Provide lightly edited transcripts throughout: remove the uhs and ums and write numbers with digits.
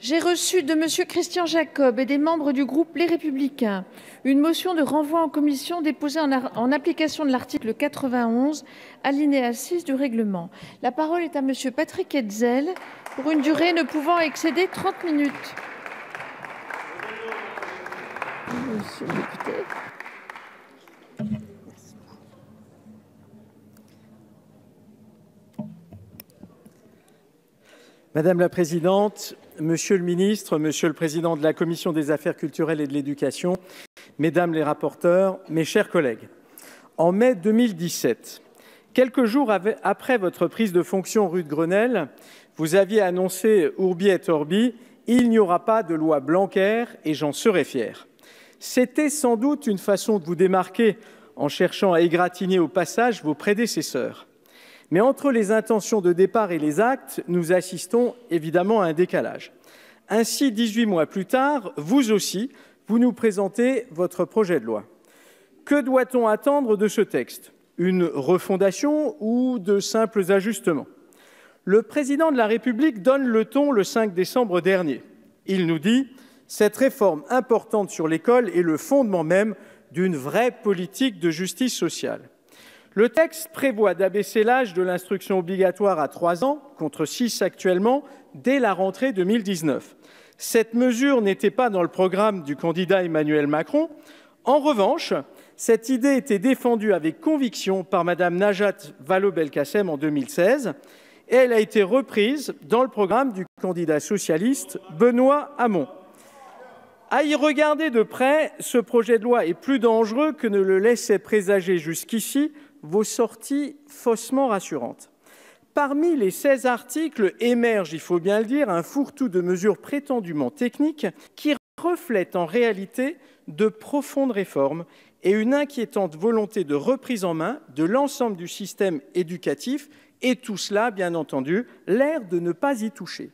J'ai reçu de M. Christian Jacob et des membres du groupe Les Républicains une motion de renvoi en commission déposée en application de l'article 91, alinéa 6 du règlement. La parole est à M. Patrick Hetzel pour une durée ne pouvant excéder 30 minutes. Monsieur le député. Madame la Présidente, Monsieur le Ministre, Monsieur le Président de la Commission des Affaires culturelles et de l'Éducation, Mesdames les rapporteurs, mes chers collègues, en mai 2017, quelques jours après votre prise de fonction rue de Grenelle, vous aviez annoncé Urbi et Orbi, il n'y aura pas de loi Blanquer et j'en serai fier. C'était sans doute une façon de vous démarquer en cherchant à égratigner au passage vos prédécesseurs. Mais entre les intentions de départ et les actes, nous assistons évidemment à un décalage. Ainsi, 18 mois plus tard, vous aussi, vous nous présentez votre projet de loi. Que doit-on attendre de ce texte? Une refondation ou de simples ajustements? Le président de la République donne le ton le 5 décembre dernier. Il nous dit « Cette réforme importante sur l'école est le fondement même d'une vraie politique de justice sociale ». Le texte prévoit d'abaisser l'âge de l'instruction obligatoire à 3 ans, contre 6 actuellement, dès la rentrée 2019. Cette mesure n'était pas dans le programme du candidat Emmanuel Macron. En revanche, cette idée était défendue avec conviction par Mme Najat Vallaud-Belkacem en 2016 et elle a été reprise dans le programme du candidat socialiste Benoît Hamon. À y regarder de près, ce projet de loi est plus dangereux que ne le laissaient présager jusqu'ici vos sorties faussement rassurantes. Parmi les 16 articles émerge, il faut bien le dire, un fourre-tout de mesures prétendument techniques qui reflètent en réalité de profondes réformes et une inquiétante volonté de reprise en main de l'ensemble du système éducatif, et tout cela, bien entendu, l'air de ne pas y toucher.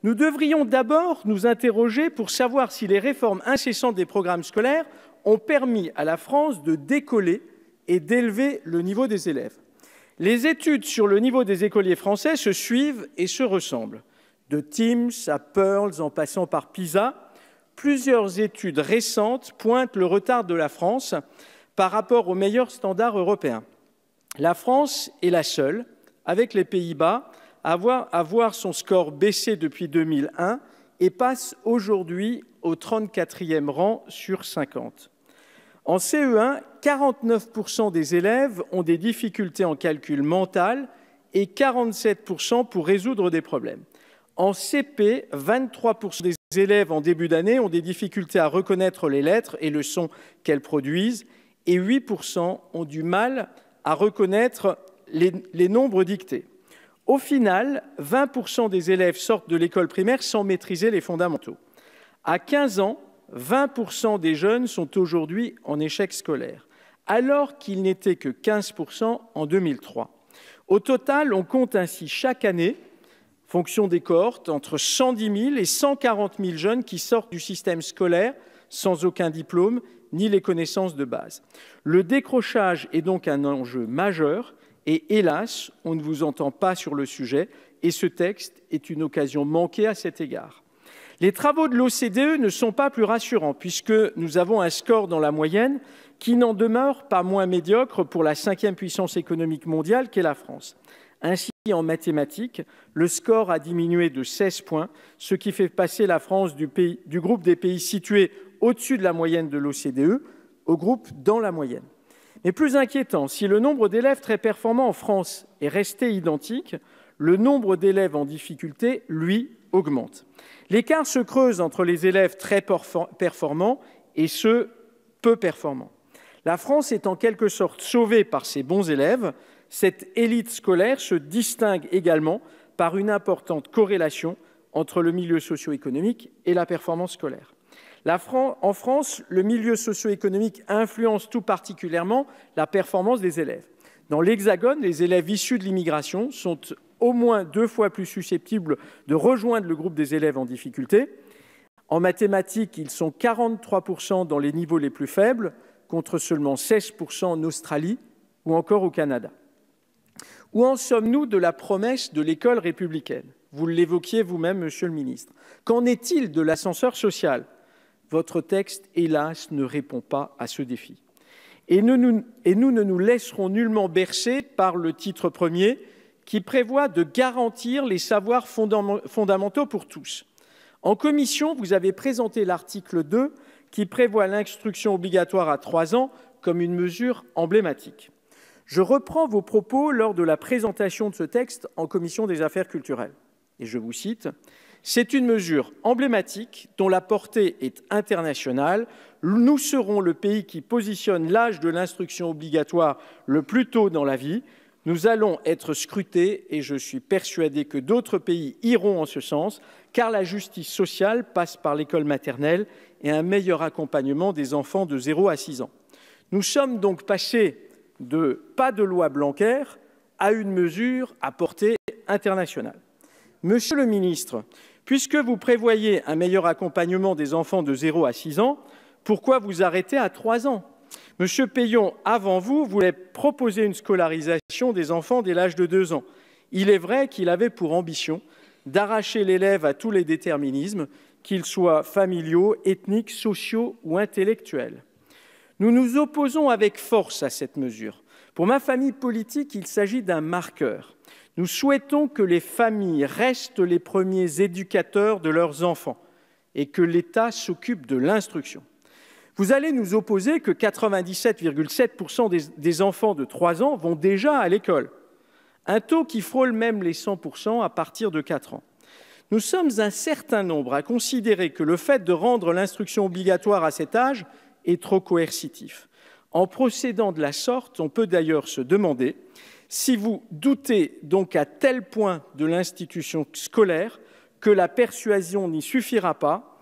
Nous devrions d'abord nous interroger pour savoir si les réformes incessantes des programmes scolaires ont permis à la France de décoller et d'élever le niveau des élèves. Les études sur le niveau des écoliers français se suivent et se ressemblent. De Teams à Pearls en passant par PISA, plusieurs études récentes pointent le retard de la France par rapport aux meilleurs standards européens. La France est la seule, avec les Pays-Bas, à voir son score baisser depuis 2001 et passe aujourd'hui au 34e rang sur 50. En CE1, 49% des élèves ont des difficultés en calcul mental et 47% pour résoudre des problèmes. En CP, 23% des élèves en début d'année ont des difficultés à reconnaître les lettres et le son qu'elles produisent et 8% ont du mal à reconnaître les nombres dictés. Au final, 20% des élèves sortent de l'école primaire sans maîtriser les fondamentaux. À 15 ans, 20% des jeunes sont aujourd'hui en échec scolaire, alors qu'ils n'étaient que 15% en 2003. Au total, on compte ainsi chaque année, fonction des cohortes, entre 110 000 et 140 000 jeunes qui sortent du système scolaire sans aucun diplôme ni les connaissances de base. Le décrochage est donc un enjeu majeur et hélas, on ne vous entend pas sur le sujet et ce texte est une occasion manquée à cet égard. Les travaux de l'OCDE ne sont pas plus rassurants puisque nous avons un score dans la moyenne qui n'en demeure pas moins médiocre pour la 5e puissance économique mondiale qu'est la France. Ainsi, en mathématiques, le score a diminué de 16 points, ce qui fait passer la France du groupe des pays situés au-dessus de la moyenne de l'OCDE au groupe dans la moyenne. Mais plus inquiétant, si le nombre d'élèves très performants en France est resté identique, le nombre d'élèves en difficulté, lui, augmente. L'écart se creuse entre les élèves très performants et ceux peu performants. La France est en quelque sorte sauvée par ses bons élèves. Cette élite scolaire se distingue également par une importante corrélation entre le milieu socio-économique et la performance scolaire. En France, le milieu socio-économique influence tout particulièrement la performance des élèves. Dans l'Hexagone, les élèves issus de l'immigration sont au moins 2 fois plus susceptibles de rejoindre le groupe des élèves en difficulté. En mathématiques, ils sont 43% dans les niveaux les plus faibles, contre seulement 16% en Australie ou encore au Canada. Où en sommes-nous de la promesse de l'école républicaine? Vous l'évoquiez vous-même, Monsieur le ministre. Qu'en est-il de l'ascenseur social? Votre texte, hélas, ne répond pas à ce défi. Et nous ne nous laisserons nullement bercer par le titre premier qui prévoit de garantir les savoirs fondamentaux pour tous. En commission, vous avez présenté l'article 2 qui prévoit l'instruction obligatoire à 3 ans comme une mesure emblématique. Je reprends vos propos lors de la présentation de ce texte en commission des affaires culturelles. Et je vous cite, « C'est une mesure emblématique dont la portée est internationale. Nous serons le pays qui positionne l'âge de l'instruction obligatoire le plus tôt dans la vie. Nous allons être scrutés et je suis persuadé que d'autres pays iront en ce sens, car la justice sociale passe par l'école maternelle et un meilleur accompagnement des enfants de 0 à 6 ans. » Nous sommes donc passés de pas de loi Blanquer à une mesure à portée internationale. Monsieur le ministre, puisque vous prévoyez un meilleur accompagnement des enfants de 0 à 6 ans, pourquoi vous arrêter à 3 ans? Monsieur Peillon, avant vous, voulait proposer une scolarisation des enfants dès l'âge de 2 ans. Il est vrai qu'il avait pour ambition d'arracher l'élève à tous les déterminismes, qu'ils soient familiaux, ethniques, sociaux ou intellectuels. Nous nous opposons avec force à cette mesure. Pour ma famille politique, il s'agit d'un marqueur. Nous souhaitons que les familles restent les premiers éducateurs de leurs enfants et que l'État s'occupe de l'instruction. Vous allez nous opposer que 97,7% des enfants de 3 ans vont déjà à l'école, un taux qui frôle même les 100% à partir de 4 ans. Nous sommes un certain nombre à considérer que le fait de rendre l'instruction obligatoire à cet âge est trop coercitif. En procédant de la sorte, on peut d'ailleurs se demander si vous doutez donc à tel point de l'institution scolaire que la persuasion n'y suffira pas,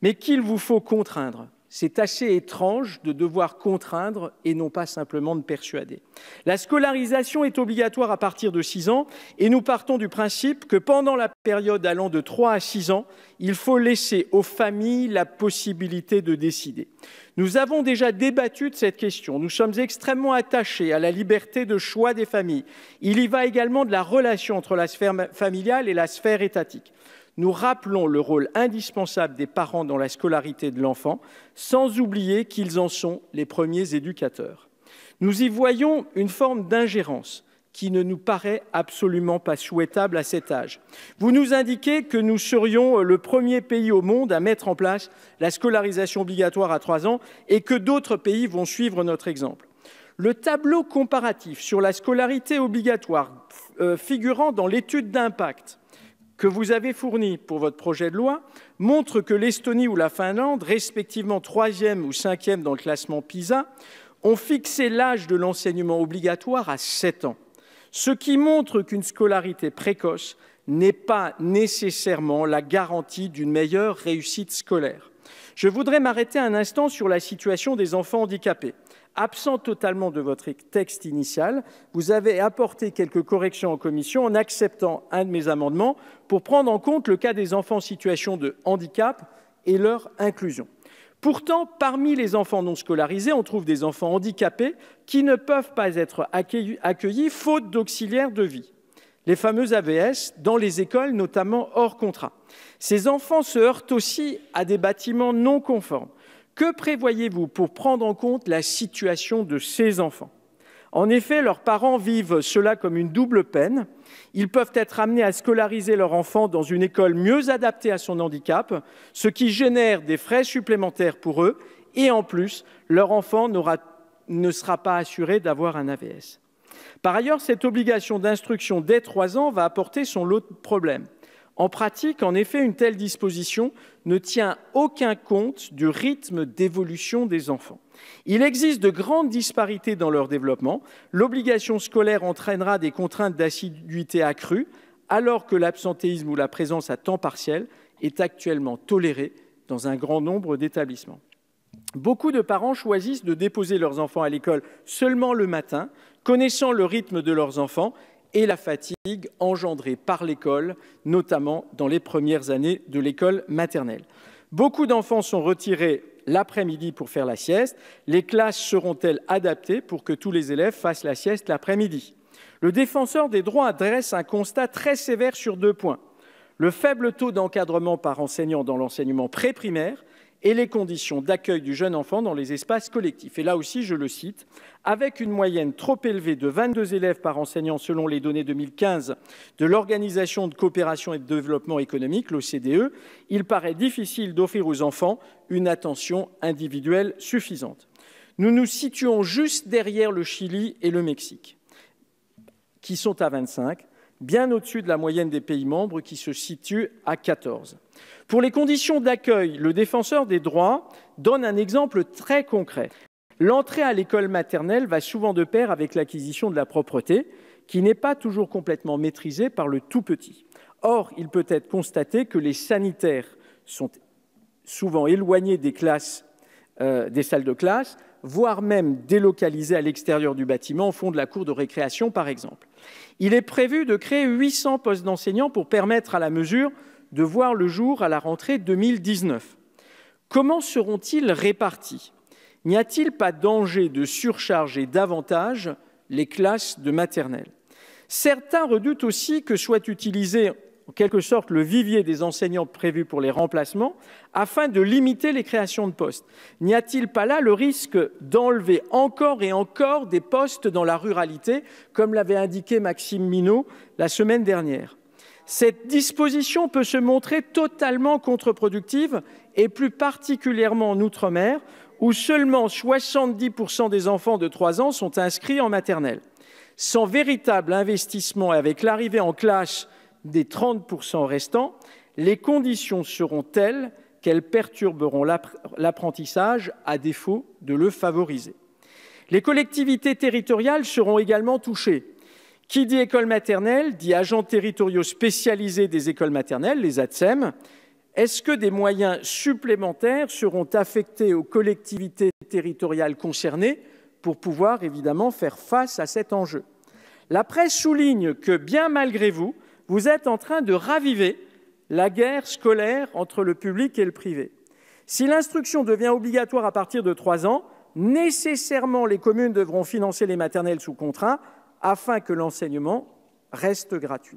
mais qu'il vous faut contraindre. C'est assez étrange de devoir contraindre et non pas simplement de persuader. La scolarisation est obligatoire à partir de 6 ans et nous partons du principe que pendant la période allant de 3 à 6 ans, il faut laisser aux familles la possibilité de décider. Nous avons déjà débattu de cette question. Nous sommes extrêmement attachés à la liberté de choix des familles. Il y va également de la relation entre la sphère familiale et la sphère étatique. Nous rappelons le rôle indispensable des parents dans la scolarité de l'enfant, sans oublier qu'ils en sont les premiers éducateurs. Nous y voyons une forme d'ingérence qui ne nous paraît absolument pas souhaitable à cet âge. Vous nous indiquez que nous serions le premier pays au monde à mettre en place la scolarisation obligatoire à 3 ans et que d'autres pays vont suivre notre exemple. Le tableau comparatif sur la scolarité obligatoire figurant dans l'étude d'impact que vous avez fourni pour votre projet de loi montre que l'Estonie ou la Finlande, respectivement 3e ou 5e dans le classement PISA, ont fixé l'âge de l'enseignement obligatoire à 7 ans, ce qui montre qu'une scolarité précoce n'est pas nécessairement la garantie d'une meilleure réussite scolaire. Je voudrais m'arrêter un instant sur la situation des enfants handicapés. Absent totalement de votre texte initial, vous avez apporté quelques corrections en commission en acceptant un de mes amendements pour prendre en compte le cas des enfants en situation de handicap et leur inclusion. Pourtant, parmi les enfants non scolarisés, on trouve des enfants handicapés qui ne peuvent pas être accueillis faute d'auxiliaires de vie, les fameux AVS, dans les écoles, notamment hors contrat. Ces enfants se heurtent aussi à des bâtiments non conformes. Que prévoyez-vous pour prendre en compte la situation de ces enfants? En effet, leurs parents vivent cela comme une double peine. Ils peuvent être amenés à scolariser leur enfant dans une école mieux adaptée à son handicap, ce qui génère des frais supplémentaires pour eux, et en plus, leur enfant ne sera pas assuré d'avoir un AVS. Par ailleurs, cette obligation d'instruction dès 3 ans va apporter son lot de problèmes. En pratique, en effet, une telle disposition ne tient aucun compte du rythme d'évolution des enfants. Il existe de grandes disparités dans leur développement. L'obligation scolaire entraînera des contraintes d'assiduité accrues, alors que l'absentéisme ou la présence à temps partiel est actuellement tolérée dans un grand nombre d'établissements. Beaucoup de parents choisissent de déposer leurs enfants à l'école seulement le matin, connaissant le rythme de leurs enfants et la fatigue engendrée par l'école, notamment dans les premières années de l'école maternelle. Beaucoup d'enfants sont retirés l'après-midi pour faire la sieste. Les classes seront-elles adaptées pour que tous les élèves fassent la sieste l'après-midi? Le défenseur des droits dresse un constat très sévère sur 2 points. le faible taux d'encadrement par enseignant dans l'enseignement pré-primaire et les conditions d'accueil du jeune enfant dans les espaces collectifs. Et là aussi, je le cite, « Avec une moyenne trop élevée de 22 élèves par enseignant selon les données 2015 de l'Organisation de coopération et de développement économique, l'OCDE, il paraît difficile d'offrir aux enfants une attention individuelle suffisante. » Nous nous situons juste derrière le Chili et le Mexique, qui sont à 25, bien au-dessus de la moyenne des pays membres qui se situent à 14. Pour les conditions d'accueil, le défenseur des droits donne un exemple très concret. L'entrée à l'école maternelle va souvent de pair avec l'acquisition de la propreté, qui n'est pas toujours complètement maîtrisée par le tout petit. Or, il peut être constaté que les sanitaires sont souvent éloignés des classes, des salles de classe, voire même délocalisés à l'extérieur du bâtiment, au fond de la cour de récréation, par exemple. Il est prévu de créer 800 postes d'enseignants pour permettre à la mesure de voir le jour à la rentrée 2019. Comment seront-ils répartis? N'y a-t-il pas danger de surcharger davantage les classes de maternelle? Certains redoutent aussi que soit utilisé en quelque sorte le vivier des enseignants prévus pour les remplacements afin de limiter les créations de postes. N'y a-t-il pas là le risque d'enlever encore et encore des postes dans la ruralité, comme l'avait indiqué Maxime Minot la semaine dernière? Cette disposition peut se montrer totalement contre-productive, et plus particulièrement en Outre-mer, où seulement 70% des enfants de 3 ans sont inscrits en maternelle. Sans véritable investissement et avec l'arrivée en classe des 30% restants, les conditions seront telles qu'elles perturberont l'apprentissage à défaut de le favoriser. Les collectivités territoriales seront également touchées. Qui dit école maternelle dit agents territoriaux spécialisés des écoles maternelles, les ATSEM. Est-ce que des moyens supplémentaires seront affectés aux collectivités territoriales concernées pour pouvoir évidemment faire face à cet enjeu? La presse souligne que, bien malgré vous, vous êtes en train de raviver la guerre scolaire entre le public et le privé. Si l'instruction devient obligatoire à partir de 3 ans, nécessairement les communes devront financer les maternelles sous contrat afin que l'enseignement reste gratuit.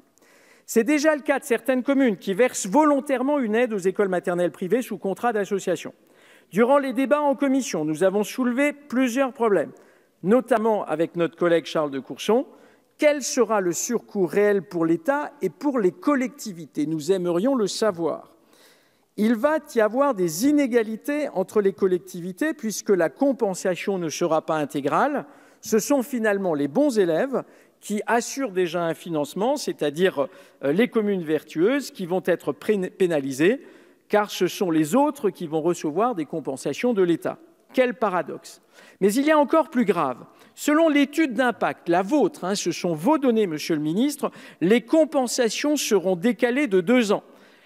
C'est déjà le cas de certaines communes qui versent volontairement une aide aux écoles maternelles privées sous contrat d'association. Durant les débats en commission, nous avons soulevé plusieurs problèmes, notamment avec notre collègue Charles de Courson. Quel sera le surcoût réel pour l'État et pour les collectivités? Nous aimerions le savoir. Il va y avoir des inégalités entre les collectivités puisque la compensation ne sera pas intégrale. Ce sont finalement les bons élèves qui assurent déjà un financement, c'est-à-dire les communes vertueuses, qui vont être pénalisées, car ce sont les autres qui vont recevoir des compensations de l'État. Quel paradoxe! Mais il y a encore plus grave. Selon l'étude d'impact, la vôtre, ce sont vos données, Monsieur le Ministre, les compensations seront décalées de 2 ans.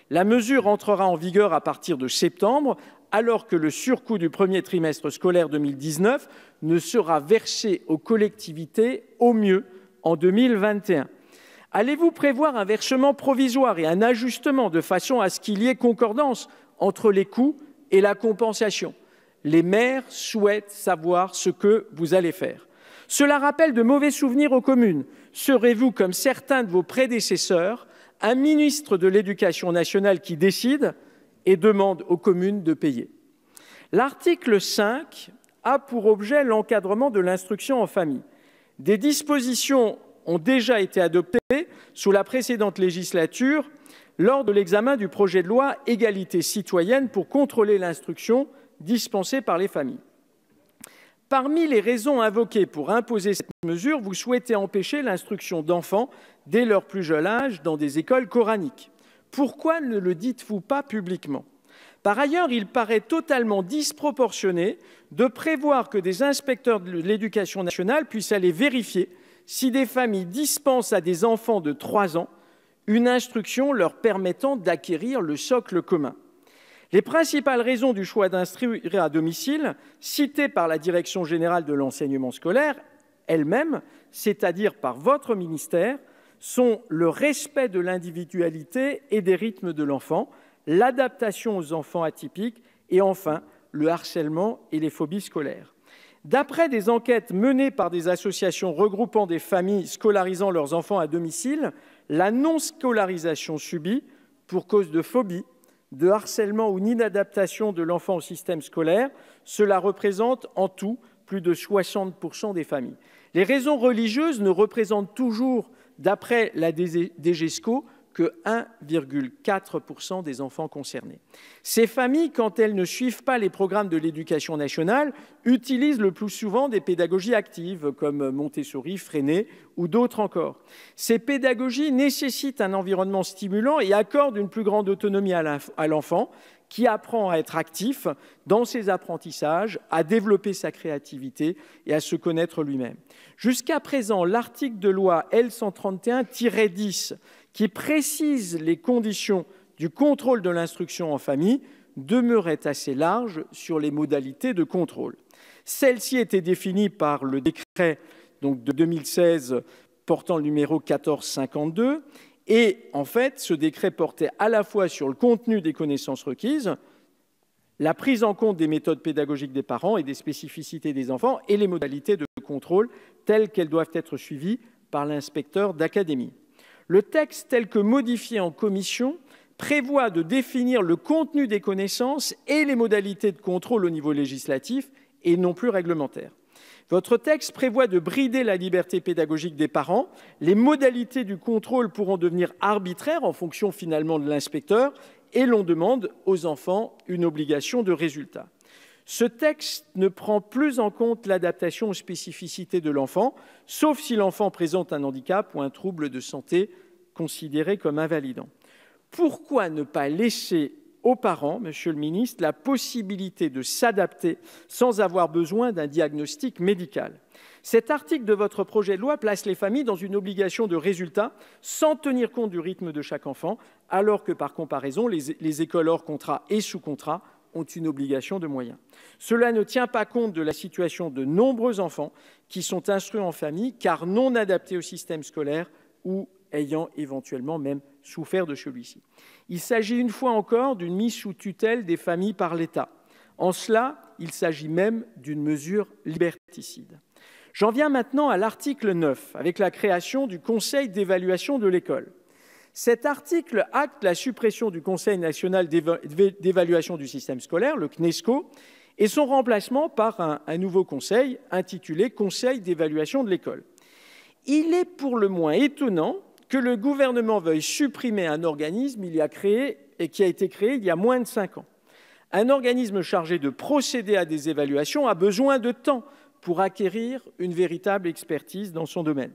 La mesure entrera en vigueur à partir de septembre, alors que le surcoût du premier trimestre scolaire 2019 ne sera versé aux collectivités au mieux en 2021. Allez-vous prévoir un versement provisoire et un ajustement de façon à ce qu'il y ait concordance entre les coûts et la compensation? Les maires souhaitent savoir ce que vous allez faire. Cela rappelle de mauvais souvenirs aux communes. Serez-vous, comme certains de vos prédécesseurs, un ministre de l'Éducation nationale qui décide et demande aux communes de payer? L'article 5 a pour objet l'encadrement de l'instruction en famille. Des dispositions ont déjà été adoptées sous la précédente législature lors de l'examen du projet de loi Égalité citoyenne pour contrôler l'instruction dispensée par les familles. Parmi les raisons invoquées pour imposer cette mesure, vous souhaitez empêcher l'instruction d'enfants dès leur plus jeune âge dans des écoles coraniques. Pourquoi ne le dites-vous pas publiquement? Par ailleurs, il paraît totalement disproportionné de prévoir que des inspecteurs de l'éducation nationale puissent aller vérifier si des familles dispensent à des enfants de 3 ans une instruction leur permettant d'acquérir le socle commun. Les principales raisons du choix d'instruire à domicile, citées par la Direction générale de l'enseignement scolaire elle-même, c'est-à-dire par votre ministère, sont le respect de l'individualité et des rythmes de l'enfant, l'adaptation aux enfants atypiques et enfin le harcèlement et les phobies scolaires. D'après des enquêtes menées par des associations regroupant des familles scolarisant leurs enfants à domicile, la non-scolarisation subie pour cause de phobie, de harcèlement ou d'inadaptation de l'enfant au système scolaire. Cela représente en tout plus de 60% des familles. Les raisons religieuses ne représentent toujours, d'après la DGESCO, que 1,4% des enfants concernés. Ces familles, quand elles ne suivent pas les programmes de l'éducation nationale, utilisent le plus souvent des pédagogies actives comme Montessori, Freinet ou d'autres encore. Ces pédagogies nécessitent un environnement stimulant et accordent une plus grande autonomie à l'enfant qui apprend à être actif dans ses apprentissages, à développer sa créativité et à se connaître lui-même. Jusqu'à présent, l'article de loi L131-10 qui précise les conditions du contrôle de l'instruction en famille demeurait assez large sur les modalités de contrôle. Celle-ci était définie par le décret de 2016 portant le numéro 1452 et en fait, ce décret portait à la fois sur le contenu des connaissances requises, la prise en compte des méthodes pédagogiques des parents et des spécificités des enfants et les modalités de contrôle telles qu'elles doivent être suivies par l'inspecteur d'académie. Le texte tel que modifié en commission prévoit de définir le contenu des connaissances et les modalités de contrôle au niveau législatif et non plus réglementaire. Votre texte prévoit de brider la liberté pédagogique des parents. Les modalités du contrôle pourront devenir arbitraires en fonction finalement de l'inspecteur et l'on demande aux enfants une obligation de résultat. Ce texte ne prend plus en compte l'adaptation aux spécificités de l'enfant, sauf si l'enfant présente un handicap ou un trouble de santé considéré comme invalidant. Pourquoi ne pas laisser aux parents, Monsieur le ministre, la possibilité de s'adapter sans avoir besoin d'un diagnostic médical? Cet article de votre projet de loi place les familles dans une obligation de résultat sans tenir compte du rythme de chaque enfant, alors que par comparaison, les écoles hors contrat et sous contrat ont une obligation de moyens. Cela ne tient pas compte de la situation de nombreux enfants qui sont instruits en famille car non adaptés au système scolaire ou ayant éventuellement même souffert de celui-ci. Il s'agit une fois encore d'une mise sous tutelle des familles par l'État. En cela, il s'agit même d'une mesure liberticide. J'en viens maintenant à l'article 9, avec la création du Conseil d'évaluation de l'école. Cet article acte la suppression du Conseil national d'évaluation du système scolaire, le CNESCO, et son remplacement par un nouveau conseil intitulé Conseil d'évaluation de l'école. Il est pour le moins étonnant que le gouvernement veuille supprimer un organisme qui a été créé il y a moins de 5 ans. Un organisme chargé de procéder à des évaluations a besoin de temps pour acquérir une véritable expertise dans son domaine.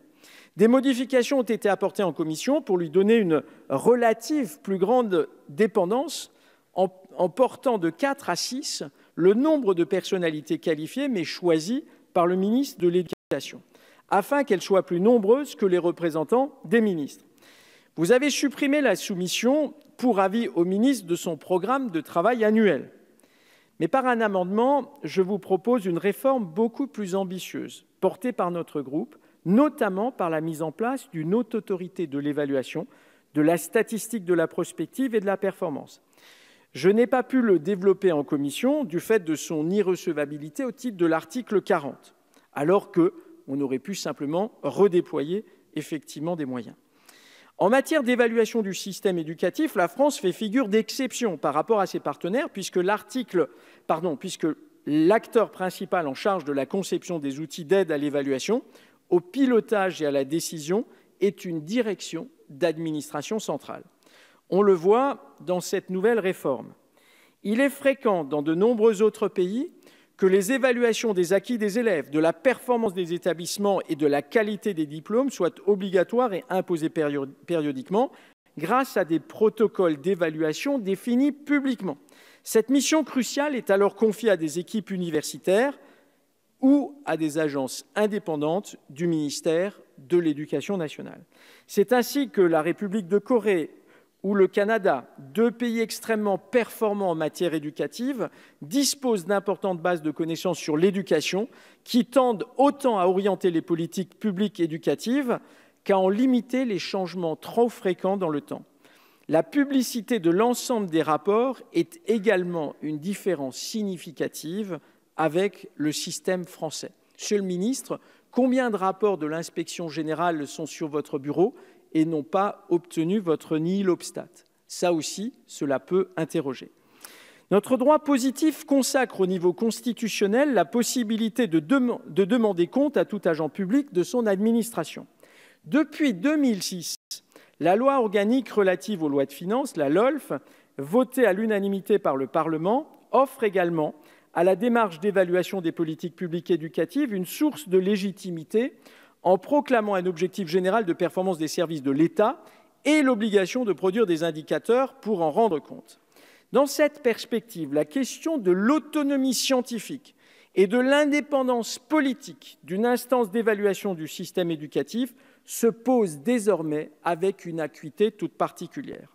Des modifications ont été apportées en commission pour lui donner une relative plus grande dépendance en portant de 4 à 6 le nombre de personnalités qualifiées mais choisies par le ministre de l'Éducation, afin qu'elles soient plus nombreuses que les représentants des ministres. Vous avez supprimé la soumission pour avis au ministre de son programme de travail annuel. Mais par un amendement, je vous propose une réforme beaucoup plus ambitieuse, portée par notre groupe, notamment par la mise en place d'une haute autorité de l'évaluation, de la statistique, de la prospective et de la performance. Je n'ai pas pu le développer en commission du fait de son irrecevabilité au titre de l'article 40, alors qu'on aurait pu simplement redéployer effectivement des moyens. En matière d'évaluation du système éducatif, la France fait figure d'exception par rapport à ses partenaires, puisque l'acteur principal en charge de la conception des outils d'aide à l'évaluation, au pilotage et à la décision est une direction d'administration centrale. On le voit dans cette nouvelle réforme. Il est fréquent dans de nombreux autres pays que les évaluations des acquis des élèves, de la performance des établissements et de la qualité des diplômes soient obligatoires et imposées périodiquement grâce à des protocoles d'évaluation définis publiquement. Cette mission cruciale est alors confiée à des équipes universitaires ou à des agences indépendantes du ministère de l'Éducation nationale. C'est ainsi que la République de Corée ou le Canada, 2 pays extrêmement performants en matière éducative, disposent d'importantes bases de connaissances sur l'éducation qui tendent autant à orienter les politiques publiques éducatives qu'à en limiter les changements trop fréquents dans le temps. La publicité de l'ensemble des rapports est également une différence significative avec le système français. Monsieur le ministre, combien de rapports de l'inspection générale sont sur votre bureau et n'ont pas obtenu votre nihil obstat? Ça aussi, cela peut interroger. Notre droit positif consacre au niveau constitutionnel la possibilité de demander compte à tout agent public de son administration. Depuis 2006, la loi organique relative aux lois de finances, la LOLF, votée à l'unanimité par le Parlement, offre également à la démarche d'évaluation des politiques publiques éducatives une source de légitimité en proclamant un objectif général de performance des services de l'État et l'obligation de produire des indicateurs pour en rendre compte. Dans cette perspective, la question de l'autonomie scientifique et de l'indépendance politique d'une instance d'évaluation du système éducatif se pose désormais avec une acuité toute particulière.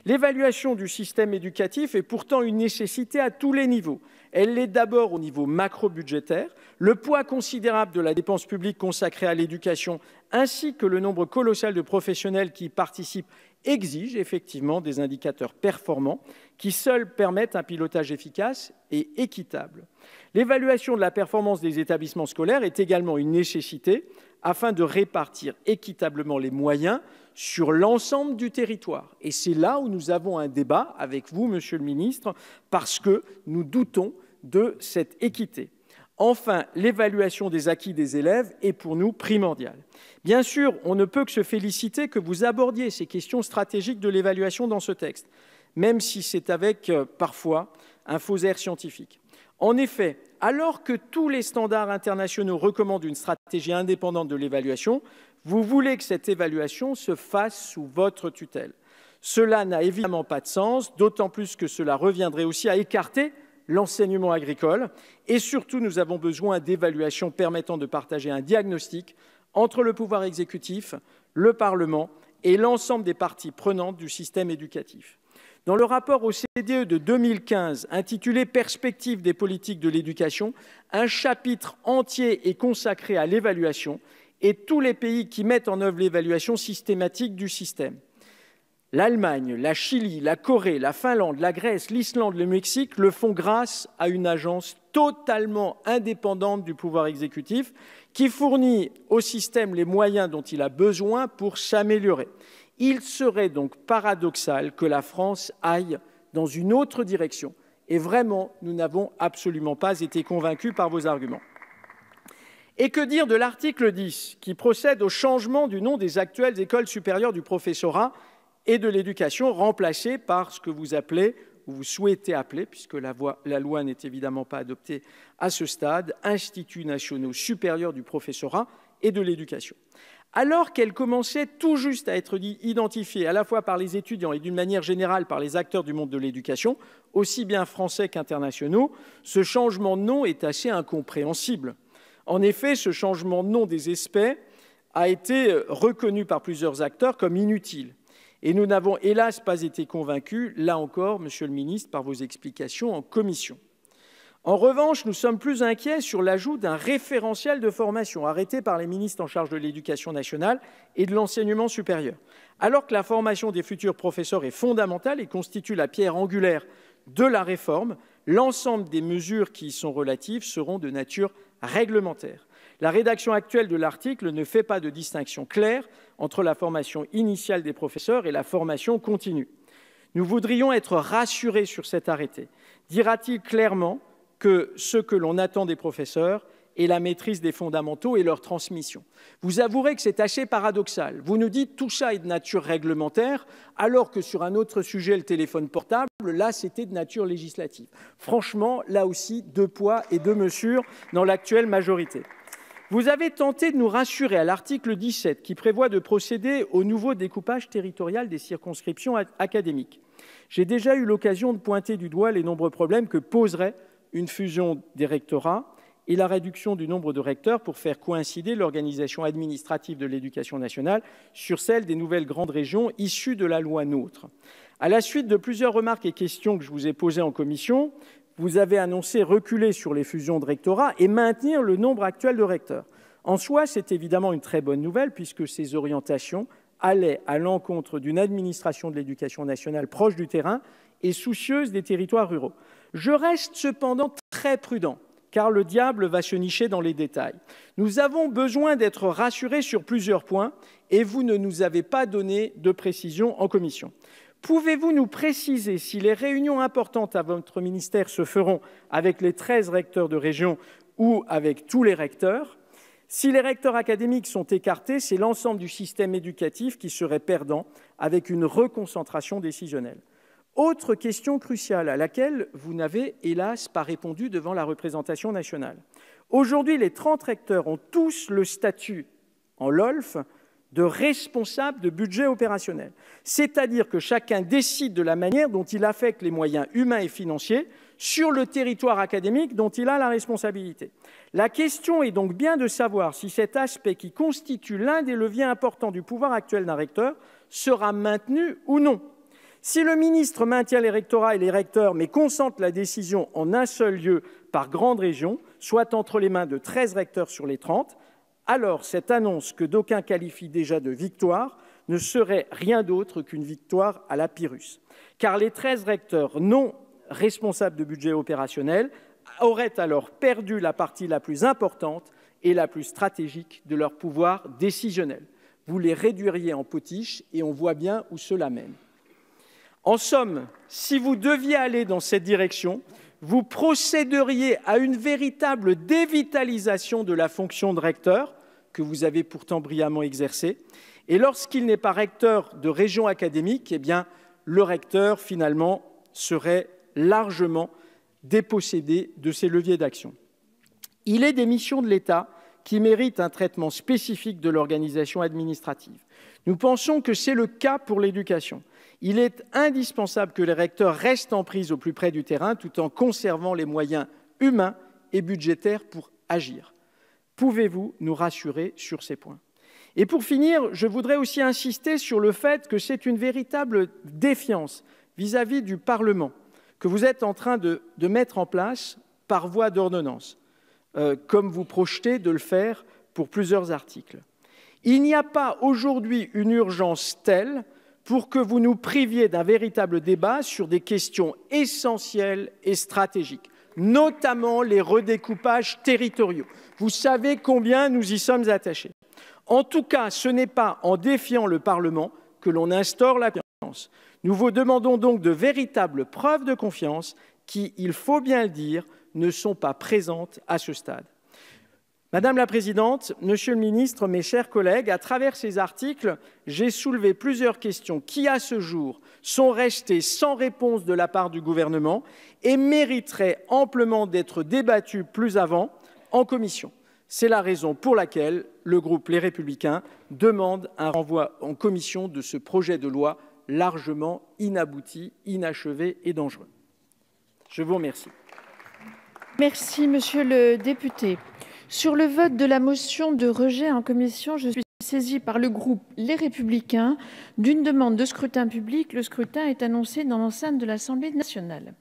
L'évaluation du système éducatif est pourtant une nécessité à tous les niveaux. Elle l'est d'abord au niveau macro-budgétaire. Le poids considérable de la dépense publique consacrée à l'éducation ainsi que le nombre colossal de professionnels qui y participent exige effectivement des indicateurs performants qui seuls permettent un pilotage efficace et équitable. L'évaluation de la performance des établissements scolaires est également une nécessité afin de répartir équitablement les moyens sur l'ensemble du territoire. Et c'est là où nous avons un débat avec vous, Monsieur le Ministre, parce que nous doutons de cette équité. Enfin, l'évaluation des acquis des élèves est pour nous primordiale. Bien sûr, on ne peut que se féliciter que vous abordiez ces questions stratégiques de l'évaluation dans ce texte, même si c'est avec parfois un faux air scientifique. En effet, alors que tous les standards internationaux recommandent une stratégie indépendante de l'évaluation, vous voulez que cette évaluation se fasse sous votre tutelle. Cela n'a évidemment pas de sens, d'autant plus que cela reviendrait aussi à écarter l'enseignement agricole. Et surtout, nous avons besoin d'évaluations permettant de partager un diagnostic entre le pouvoir exécutif, le Parlement et l'ensemble des parties prenantes du système éducatif. Dans le rapport OCDE de 2015, intitulé « Perspectives des politiques de l'éducation », un chapitre entier est consacré à l'évaluation et tous les pays qui mettent en œuvre l'évaluation systématique du système. L'Allemagne, la Chili, la Corée, la Finlande, la Grèce, l'Islande, le Mexique le font grâce à une agence totalement indépendante du pouvoir exécutif qui fournit au système les moyens dont il a besoin pour s'améliorer. Il serait donc paradoxal que la France aille dans une autre direction. Et vraiment, nous n'avons absolument pas été convaincus par vos arguments. Et que dire de l'article 10, qui procède au changement du nom des actuelles écoles supérieures du professorat et de l'éducation, remplacées par ce que vous appelez, ou vous souhaitez appeler, puisque la loi n'est évidemment pas adoptée à ce stade, Instituts nationaux supérieurs du professorat et de l'éducation. Alors qu'elle commençait tout juste à être identifiée à la fois par les étudiants et d'une manière générale par les acteurs du monde de l'éducation, aussi bien français qu'internationaux, ce changement de nom est assez incompréhensible. En effet, ce changement de nom des ESPE a été reconnu par plusieurs acteurs comme inutile. Et nous n'avons hélas pas été convaincus, là encore, Monsieur le Ministre, par vos explications en commission. En revanche, nous sommes plus inquiets sur l'ajout d'un référentiel de formation arrêté par les ministres en charge de l'Éducation nationale et de l'enseignement supérieur. Alors que la formation des futurs professeurs est fondamentale et constitue la pierre angulaire de la réforme, l'ensemble des mesures qui y sont relatives seront de nature réglementaire. La rédaction actuelle de l'article ne fait pas de distinction claire entre la formation initiale des professeurs et la formation continue. Nous voudrions être rassurés sur cet arrêté. Dira-t-il clairement que ce que l'on attend des professeurs est la maîtrise des fondamentaux et leur transmission? Vous avouerez que c'est assez paradoxal. Vous nous dites tout ça est de nature réglementaire, alors que sur un autre sujet, le téléphone portable, là, c'était de nature législative. Franchement, là aussi, deux poids et deux mesures dans l'actuelle majorité. Vous avez tenté de nous rassurer à l'article 17 qui prévoit de procéder au nouveau découpage territorial des circonscriptions académiques. J'ai déjà eu l'occasion de pointer du doigt les nombreux problèmes que poserait une fusion des rectorats et la réduction du nombre de recteurs pour faire coïncider l'organisation administrative de l'éducation nationale sur celle des nouvelles grandes régions issues de la loi NOTRe. À la suite de plusieurs remarques et questions que je vous ai posées en commission, vous avez annoncé reculer sur les fusions de rectorats et maintenir le nombre actuel de recteurs. En soi, c'est évidemment une très bonne nouvelle puisque ces orientations allaient à l'encontre d'une administration de l'éducation nationale proche du terrain et soucieuse des territoires ruraux. Je reste cependant très prudent, car le diable va se nicher dans les détails. Nous avons besoin d'être rassurés sur plusieurs points et vous ne nous avez pas donné de précision en commission. Pouvez-vous nous préciser si les réunions importantes à votre ministère se feront avec les 13 recteurs de région ou avec tous les recteurs? Si les recteurs académiques sont écartés, c'est l'ensemble du système éducatif qui serait perdant avec une reconcentration décisionnelle. Autre question cruciale à laquelle vous n'avez hélas pas répondu devant la représentation nationale. Aujourd'hui, les 30 recteurs ont tous le statut en LOLF de responsable de budget opérationnel. C'est-à-dire que chacun décide de la manière dont il affecte les moyens humains et financiers sur le territoire académique dont il a la responsabilité. La question est donc bien de savoir si cet aspect qui constitue l'un des leviers importants du pouvoir actuel d'un recteur sera maintenu ou non. Si le ministre maintient les rectorats et les recteurs, mais concentre la décision en un seul lieu par grande région, soit entre les mains de 13 recteurs sur les 30, alors cette annonce que d'aucuns qualifient déjà de victoire ne serait rien d'autre qu'une victoire à la Pyrrhus. Car les 13 recteurs non responsables de budget opérationnel auraient alors perdu la partie la plus importante et la plus stratégique de leur pouvoir décisionnel. Vous les réduiriez en potiches et on voit bien où cela mène. En somme, si vous deviez aller dans cette direction, vous procéderiez à une véritable dévitalisation de la fonction de recteur, que vous avez pourtant brillamment exercée. Et lorsqu'il n'est pas recteur de région académique, eh bien, le recteur, finalement, serait largement dépossédé de ses leviers d'action. Il est des missions de l'État qui méritent un traitement spécifique de l'organisation administrative. Nous pensons que c'est le cas pour l'éducation. Il est indispensable que les recteurs restent en prise au plus près du terrain tout en conservant les moyens humains et budgétaires pour agir. Pouvez-vous nous rassurer sur ces points? Et pour finir, je voudrais aussi insister sur le fait que c'est une véritable défiance vis-à-vis du Parlement que vous êtes en train de mettre en place par voie d'ordonnance, comme vous projetez de le faire pour plusieurs articles. Il n'y a pas aujourd'hui une urgence telle pour que vous nous priviez d'un véritable débat sur des questions essentielles et stratégiques, notamment les redécoupages territoriaux. Vous savez combien nous y sommes attachés. En tout cas, ce n'est pas en défiant le Parlement que l'on instaure la confiance. Nous vous demandons donc de véritables preuves de confiance qui, il faut bien le dire, ne sont pas présentes à ce stade. Madame la Présidente, Monsieur le Ministre, mes chers collègues, à travers ces articles, j'ai soulevé plusieurs questions qui, à ce jour, sont restées sans réponse de la part du gouvernement et mériteraient amplement d'être débattues plus avant en commission. C'est la raison pour laquelle le groupe Les Républicains demande un renvoi en commission de ce projet de loi largement inabouti, inachevé et dangereux. Je vous remercie. Merci, Monsieur le député. Sur le vote de la motion de rejet en commission, je suis saisie par le groupe Les Républicains d'une demande de scrutin public. Le scrutin est annoncé dans l'enceinte de l'Assemblée nationale.